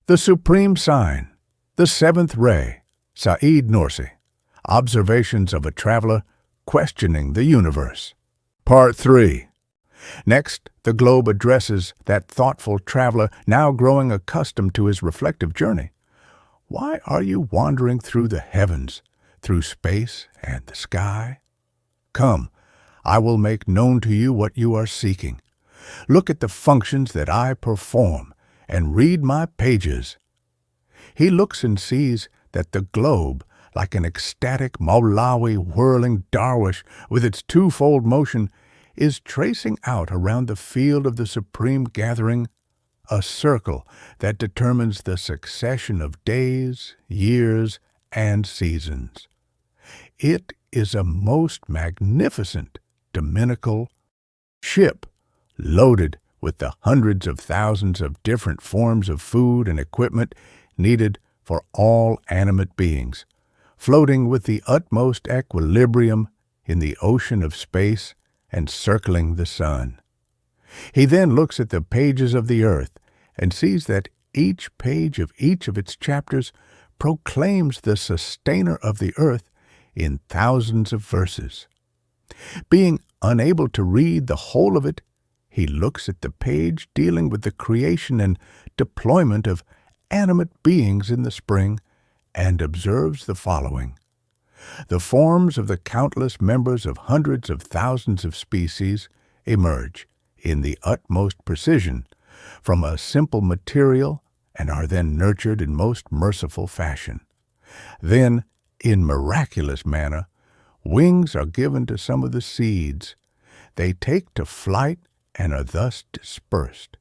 The Supreme Sign, the Seventh Ray, Saeed Nursi, Observations of a Traveler Questioning the Universe. Part 3. Next, the globe addresses that thoughtful traveler now growing accustomed to his reflective journey. Why are you wandering through the heavens, through space and the sky? Come, I will make known to you what you are seeking. Look at the functions that I perform, and read my pages. He looks and sees that the globe, like an ecstatic Maulawi whirling darwish with its twofold motion, is tracing out around the field of the supreme gathering a circle that determines the succession of days, years, and seasons. It is a most magnificent dominical ship loaded with the hundreds of thousands of different forms of food and equipment needed for all animate beings, floating with the utmost equilibrium in the ocean of space and circling the sun. He then looks at the pages of the earth and sees that each page of each of its chapters proclaims the sustainer of the earth in thousands of verses. Being unable to read the whole of it, he looks at the page dealing with the creation and deployment of animate beings in the spring and observes the following. The forms of the countless members of hundreds of thousands of species emerge in the utmost precision from a simple material and are then nurtured in most merciful fashion. Then, in miraculous manner, wings are given to some of the seeds. They take to flight and are thus dispersed.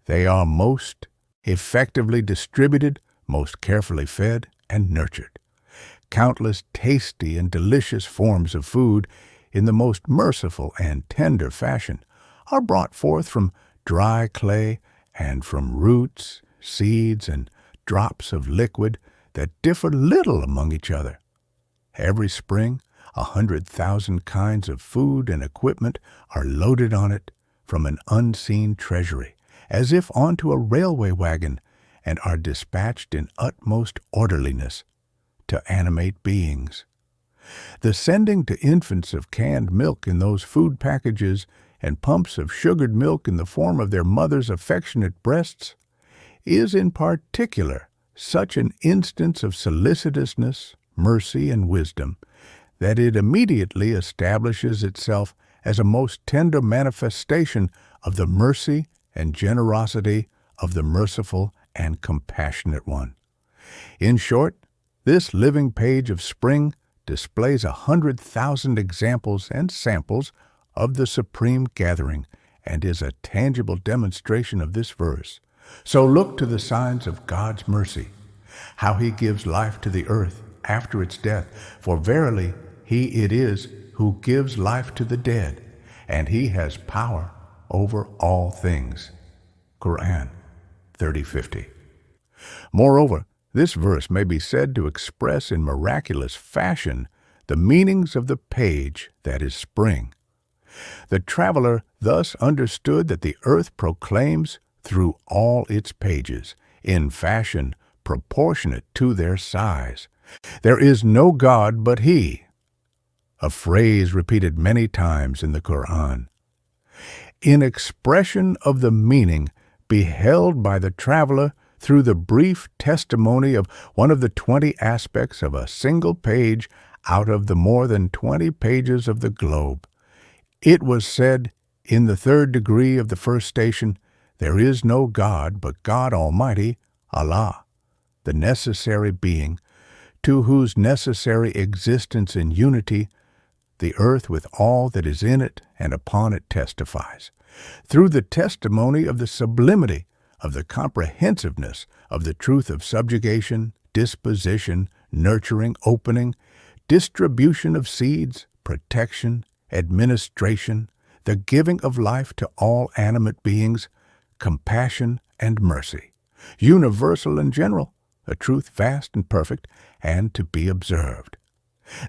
They are most effectively distributed, most carefully fed and nurtured. Countless tasty and delicious forms of food in the most merciful and tender fashion are brought forth from dry clay and from roots, seeds, and drops of liquid that differ little among each other. Every spring, 100,000 kinds of food and equipment are loaded on it from an unseen treasury, as if onto a railway wagon, and are dispatched in utmost orderliness to animate beings. The sending to infants of canned milk in those food packages and pumps of sugared milk in the form of their mothers' affectionate breasts is in particular such an instance of solicitousness, mercy, and wisdom that it immediately establishes itself as a most tender manifestation of the mercy and generosity of the merciful and compassionate one. In short, this living page of spring displays 100,000 examples and samples of the supreme gathering and is a tangible demonstration of this verse. So look to the signs of God's mercy, how he gives life to the earth after its death, for verily he it is who gives life to the dead, and he has power over all things. Quran 30:50. Moreover, this verse may be said to express in miraculous fashion the meanings of the page that is spring. The traveler thus understood that the earth proclaims through all its pages, in fashion proportionate to their size, "There is no God but He," a phrase repeated many times in the Quran. In expression of the meaning beheld by the traveler through the brief testimony of one of the 20 aspects of a single page out of the more than 20 pages of the globe, it was said, in the third degree of the first station, "There is no God but God Almighty, Allah, the necessary being, to whose necessary existence in unity the earth with all that is in it and upon it testifies, through the testimony of the sublimity, of the comprehensiveness, of the truth of subjugation, disposition, nurturing, opening, distribution of seeds, protection, administration, the giving of life to all animate beings, compassion and mercy, universal and general, a truth vast and perfect, and to be observed."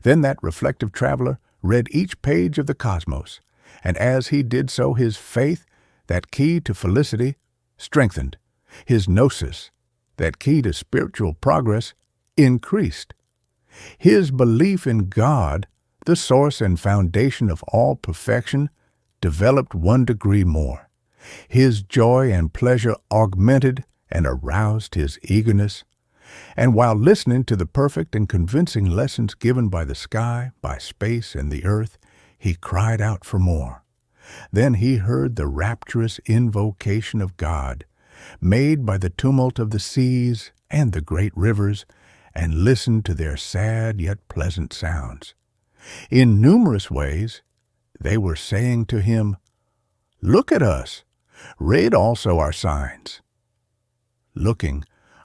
Then that reflective traveler read each page of the cosmos, and as he did so his faith, that key to felicity, strengthened, his gnosis, that key to spiritual progress, increased. His belief in God, the source and foundation of all perfection, developed 1 degree more. His joy and pleasure augmented and aroused his eagerness. And while listening to the perfect and convincing lessons given by the sky, by space, and the earth, he cried out for more. Then he heard the rapturous invocation of God, made by the tumult of the seas and the great rivers, and listened to their sad yet pleasant sounds. In numerous ways, they were saying to him, "Look at us, read also our signs." Looking,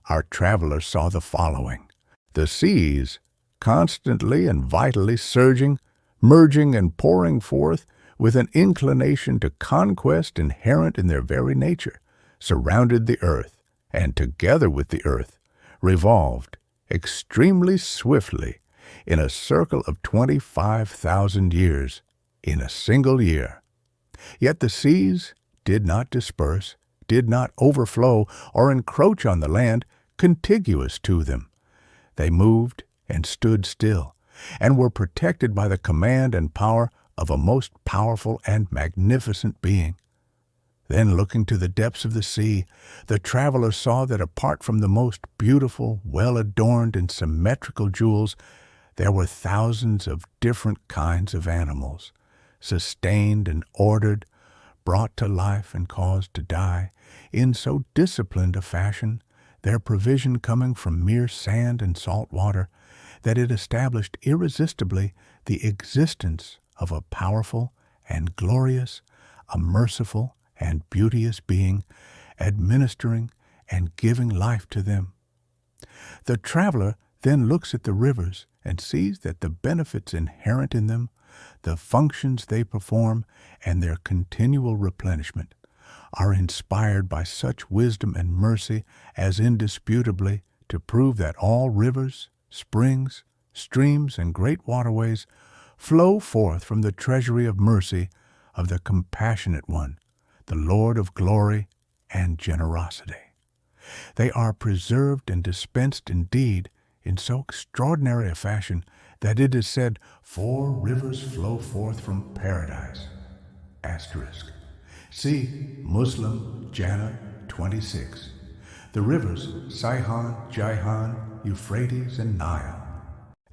our traveler saw the following: the seas, constantly and vitally surging, merging and pouring forth with an inclination to conquest inherent in their very nature, surrounded the earth, and together with the earth, revolved extremely swiftly in a circle of 25,000 years in a single year. Yet the seas did not disperse, did not overflow or encroach on the land contiguous to them. They moved and stood still, and were protected by the command and power of a most powerful and magnificent being. Then, looking to the depths of the sea, the traveler saw that apart from the most beautiful, well-adorned, and symmetrical jewels, there were thousands of different kinds of animals, sustained and ordered, brought to life and caused to die, in so disciplined a fashion, their provision coming from mere sand and salt water, that it established irresistibly the existence of a powerful and glorious, a merciful and beauteous being, administering and giving life to them. The traveler then looks at the rivers and sees that the benefits inherent in them, the functions they perform, and their continual replenishment are inspired by such wisdom and mercy as indisputably to prove that all rivers, springs, streams, and great waterways flow forth from the treasury of mercy of the compassionate one, the Lord of glory and generosity. They are preserved and dispensed indeed in so extraordinary a fashion that it is said, 4 rivers flow forth from paradise. Asterisk. See Muslim Jannah 26. The rivers Sihon, Jaihan, Euphrates, and Nile.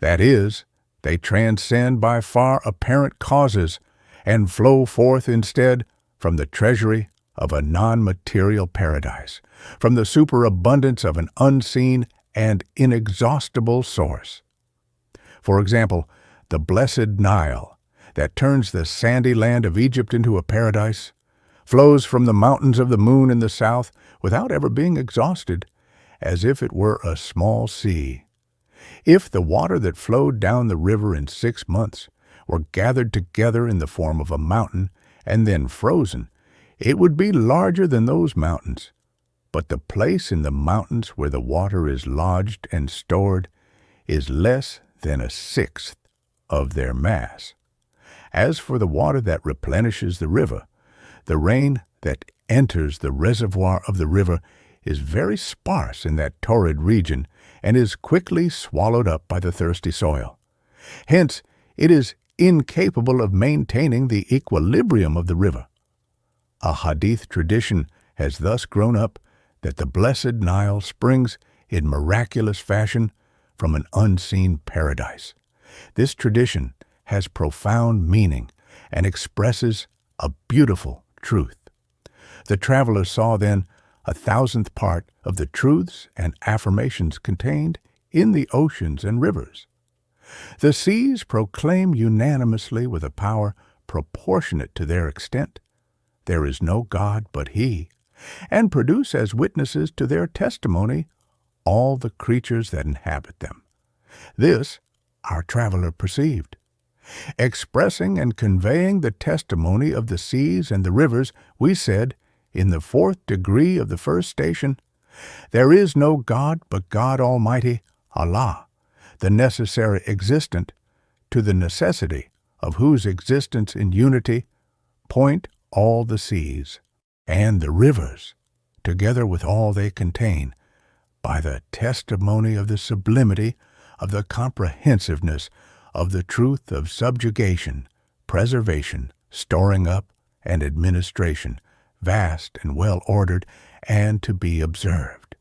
That is, they transcend by far apparent causes and flow forth instead from the treasury of a non-material paradise, from the superabundance of an unseen and inexhaustible source. For example, the blessed Nile, that turns the sandy land of Egypt into a paradise, flows from the mountains of the moon in the south without ever being exhausted, as if it were a small sea. If the water that flowed down the river in 6 months were gathered together in the form of a mountain and then frozen, it would be larger than those mountains. But the place in the mountains where the water is lodged and stored is less than 1/6 of their mass. As for the water that replenishes the river, the rain that enters the reservoir of the river is very sparse in that torrid region and is quickly swallowed up by the thirsty soil. Hence, it is incapable of maintaining the equilibrium of the river. A hadith tradition has thus grown up that the blessed Nile springs in miraculous fashion from an unseen paradise. This tradition has profound meaning and expresses a beautiful truth. The traveler saw then 1,000th part of the truths and affirmations contained in the oceans and rivers. The seas proclaim unanimously with a power proportionate to their extent, "There is no God but He," and produce as witnesses to their testimony all the creatures that inhabit them. This our traveler perceived. Expressing and conveying the testimony of the seas and the rivers, we said, in the 4th degree of the first station, "There is no God but God Almighty, Allah, the necessary existent, to the necessity of whose existence in unity point all the seas, and the rivers, together with all they contain, by the testimony of the sublimity, of the comprehensiveness, of the truth of subjugation, preservation, storing up, and administration, vast and well ordered, and to be observed.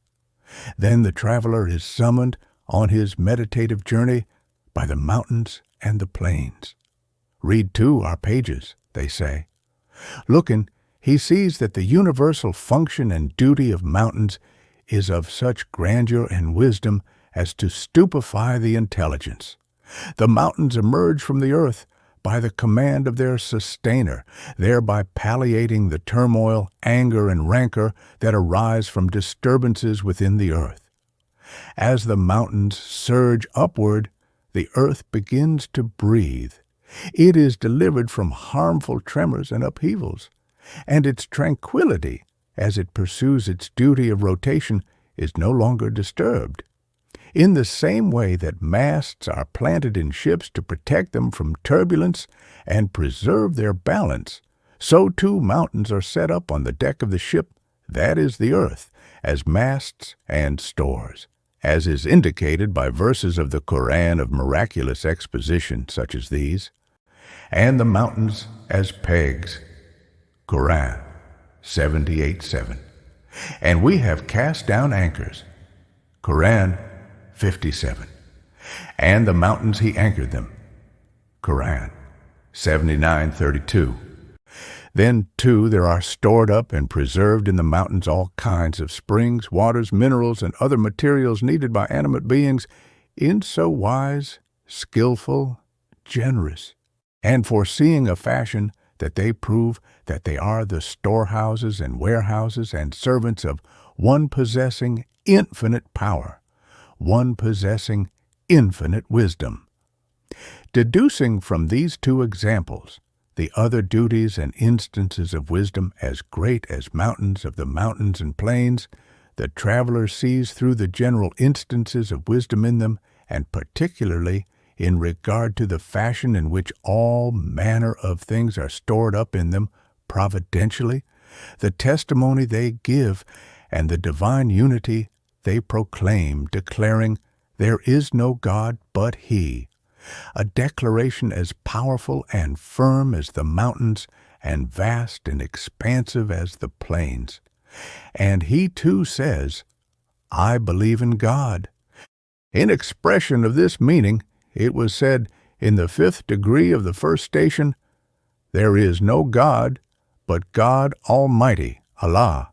Then the traveler is summoned on his meditative journey by the mountains and the plains. Read too our pages, they say. Looking, he sees that the universal function and duty of mountains is of such grandeur and wisdom as to stupefy the intelligence. The mountains emerge from the earth by the command of their sustainer, thereby palliating the turmoil, anger, and rancor that arise from disturbances within the earth. As the mountains surge upward, the earth begins to breathe. It is delivered from harmful tremors and upheavals, and its tranquility, as it pursues its duty of rotation, is no longer disturbed. In the same way that masts are planted in ships to protect them from turbulence and preserve their balance, so too mountains are set up on the deck of the ship, that is the earth, as masts and stores, as is indicated by verses of the Quran of miraculous exposition such as these. And the mountains as pegs, Quran 78:7. And we have cast down anchors, Quran 57. And the mountains he anchored them, Quran 79:32. Then, too, there are stored up and preserved in the mountains all kinds of springs, waters, minerals, and other materials needed by animate beings in so wise, skillful, generous, and foreseeing a fashion that they prove that they are the storehouses and warehouses and servants of one possessing infinite power, one possessing infinite wisdom. Deducing from these two examples the other duties and instances of wisdom as great as mountains of the mountains and plains, the traveler sees through the general instances of wisdom in them, and particularly in regard to the fashion in which all manner of things are stored up in them providentially, the testimony they give, and the divine unity they proclaim, declaring, "There is no God but He," a declaration as powerful and firm as the mountains and vast and expansive as the plains. And he too says, "I believe in God." In expression of this meaning, it was said in the 5th degree of the first station, "There is no God but God Almighty, Allah,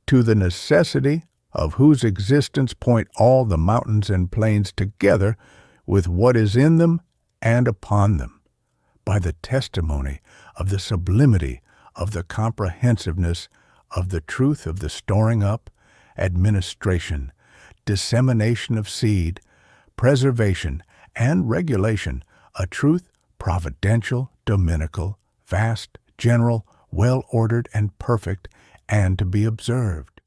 to the necessity of whose existence point all the mountains and plains together with what is in them and upon them, by the testimony of the sublimity, of the comprehensiveness, of the truth of the storing up, administration, dissemination of seed, preservation, and regulation, a truth providential, dominical, vast, general, well-ordered, and perfect, and to be observed.